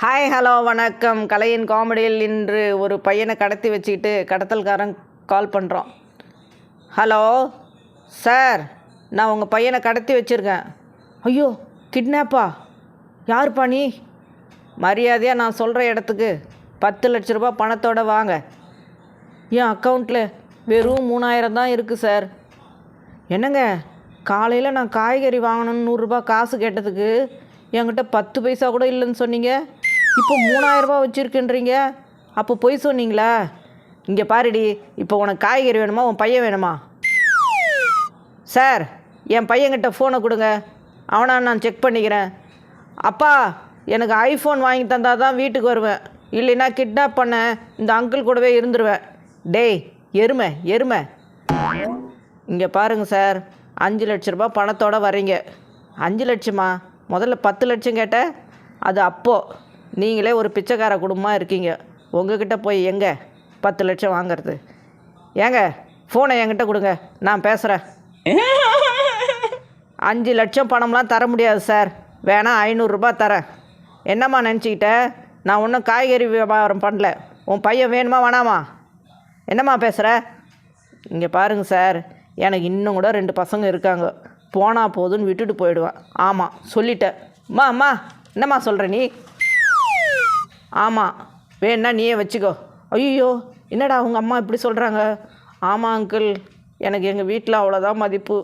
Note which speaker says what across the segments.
Speaker 1: Hi hello வணக்கம். கலையின் காமெடியில் இன்று ஒரு பையனை கடத்தி வச்சுக்கிட்டு கடத்தல்காரன் கால் பண்ணுறோம். ஹலோ சார், நான் உங்கள் பையனை கடத்தி வச்சுருக்கேன். ஐயோ, கிட்னாப்பா? யாருப்பா நீ? மரியாதையாக நான் சொல்கிற இடத்துக்கு 10 லட்ச ரூபா பணத்தோடு வாங்க. என் அக்கௌண்ட்டில் வெறும் 3000 தான் இருக்குது சார். என்னங்க, காலையில் நான் காய்கறி வாங்கணுன்னு 100 ரூபா காசு கேட்டதுக்கு என்கிட்ட 10 பைசா கூட இல்லைன்னு சொன்னீங்க. இப்போ 3000 ரூபா வச்சுருக்குன்றீங்க. அப்போ பொய் சொன்னீங்களா? இங்கே பாருடி, இப்போ உனக்கு காய்கறி வேணுமா, உன் பையன் வேணுமா? சார், என் பையன்கிட்ட ஃபோனை கொடுங்க, அவனா நான் செக் பண்ணிக்கிறேன். அப்பா, எனக்கு ஐஃபோன் வாங்கி தந்தால் தான் வீட்டுக்கு வருவேன், இல்லைன்னா கிட்னாப் பண்ண இந்த அங்கிள் கூடவே இருந்துருவேன். டேய் எருமை எருமை. இங்கே பாருங்கள் சார், 5 லட்ச ரூபா பணத்தோடு வரீங்க. 5 லட்சமா? முதல்ல 10 லட்சம் கேட்டேன். அது அப்போது நீங்களே ஒரு பிச்சைக்கார குடும்பமாக இருக்கீங்க. உங்ககிட்ட போய் எங்கே 10 லட்சம் வாங்கிறது? ஏங்க, ஃபோனை என்கிட்ட கொடுங்க, நான் பேசுகிறேன். 5 லட்சம் பணம்லாம் தர முடியாது சார், வேணா 500 ரூபா தரேன். என்னம்மா நினச்சிக்கிட்ட? நான் ஒன்றும் காய்கறி வியாபாரம் பண்ணல. உன் பையன் வேணுமா வேணாமா? என்னம்மா பேசுகிற? இங்கே பாருங்கள் சார், எனக்கு இன்னும் கூட 2 பசங்க இருக்காங்க. போனால் போதுன்னு விட்டுட்டு போயிடுவேன். ஆமாம், சொல்லிட்டேன். அம்மா என்னம்மா சொல்கிற நீ? ஆமாம், வேணா நீயே வச்சுக்கோ. ஐயோ, என்னடா உங்கள் அம்மா இப்படி சொல்கிறாங்க? ஆமாம் அங்கிள், எனக்கு எங்கள் வீட்டில் அவ்வளோதான் மதிப்பு.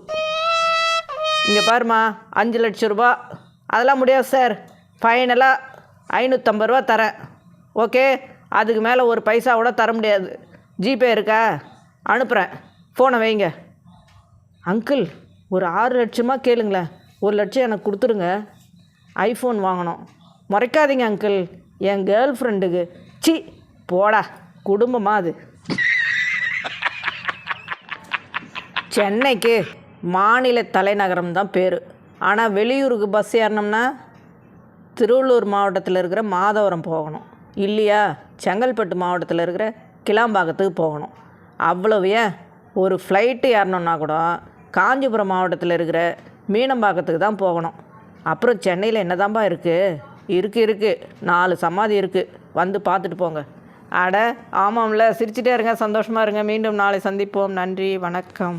Speaker 1: இங்கே பாருமா, 5 லட்ச ரூபா அதெல்லாம் முடியாது சார். ஃபைனலாக 550 ரூபா தரேன். ஓகே, அதுக்கு மேலே ஒரு பைசா கூட தர முடியாது. ஜிபே இருக்கா? அனுப்புகிறேன், ஃபோனை வைங்க. அங்கிள், ஒரு 6 லட்சமாக கேளுங்களேன். 1 லட்சம் எனக்கு கொடுத்துருங்க. ஐஃபோன் வாங்கணும். முறைக்காதீங்க அங்கிள், என் கேர்ள் ஃப்ரெண்டுக்கு. சி போடா, குடும்பமாக அது. சென்னைக்கு மாநில தலைநகரம் தான் பேர். ஆனால் வெளியூருக்கு பஸ் ஏறினோம்னா திருவள்ளூர் மாவட்டத்தில் இருக்கிற மாதவரம் போகணும், இல்லையா செங்கல்பட்டு மாவட்டத்தில் இருக்கிற கிளாம்பாக்கத்துக்கு போகணும். அவ்வளவு ஏன், ஒரு ஃப்ளைட்டு ஏறணுன்னா கூட காஞ்சிபுரம் மாவட்டத்தில் இருக்கிற மீனம்பாக்கத்துக்கு தான் போகணும். அப்புறம் சென்னையில் என்னதான்பா இருக்குது? 4 சமாதி இருக்குது, வந்து பார்த்துட்டு போங்க. அட ஆமாம்ல, சிரிச்சிட்டே இருங்க, சந்தோஷமாக இருங்க. மீண்டும் நாளை சந்திப்போம். நன்றி, வணக்கம்.